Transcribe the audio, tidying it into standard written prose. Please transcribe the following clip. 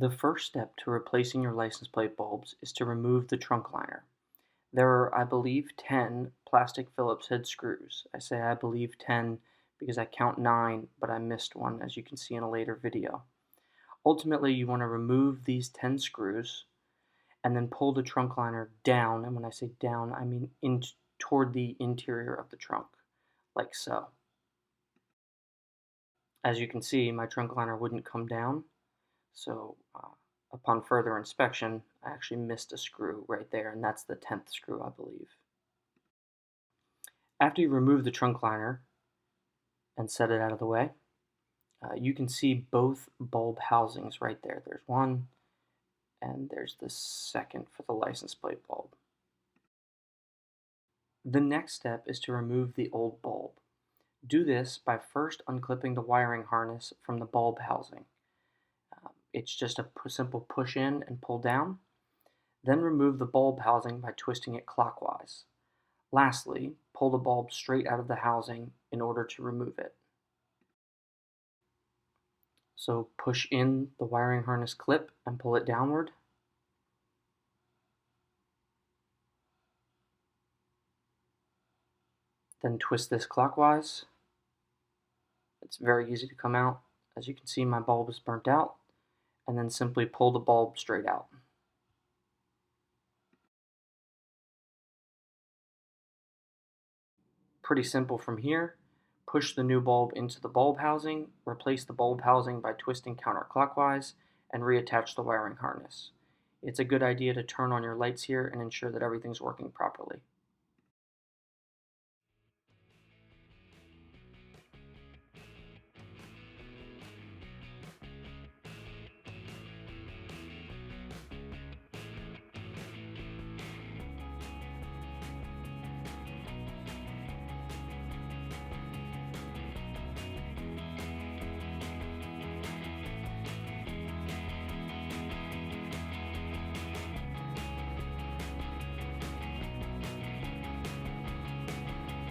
The first step to replacing your license plate bulbs is to remove the trunk liner. There are, I believe, 10 plastic Phillips head screws. I say I believe 10 because I count 9, but I missed one, as you can see in a later video. Ultimately, you want to remove these 10 screws and then pull the trunk liner down, and when I say down, I mean toward the interior of the trunk, like so. As you can see, my trunk liner wouldn't come down, so upon further inspection, I actually missed a screw right there, and that's the 10th screw, I believe. After you remove the trunk liner and set it out of the way, you can see both bulb housings right there. There's one, and there's the second for the license plate bulb. The next step is to remove the old bulb. Do this by first unclipping the wiring harness from the bulb housing. It's just a simple push in and pull down. Then remove the bulb housing by twisting it clockwise. Lastly, pull the bulb straight out of the housing in order to remove it. So push in the wiring harness clip and pull it downward. Then twist this clockwise. It's very easy to come out. As you can see, my bulb is burnt out. And then simply pull the bulb straight out. Pretty simple from here. Push the new bulb into the bulb housing, replace the bulb housing by twisting counterclockwise, and reattach the wiring harness. It's a good idea to turn on your lights here and ensure that everything's working properly.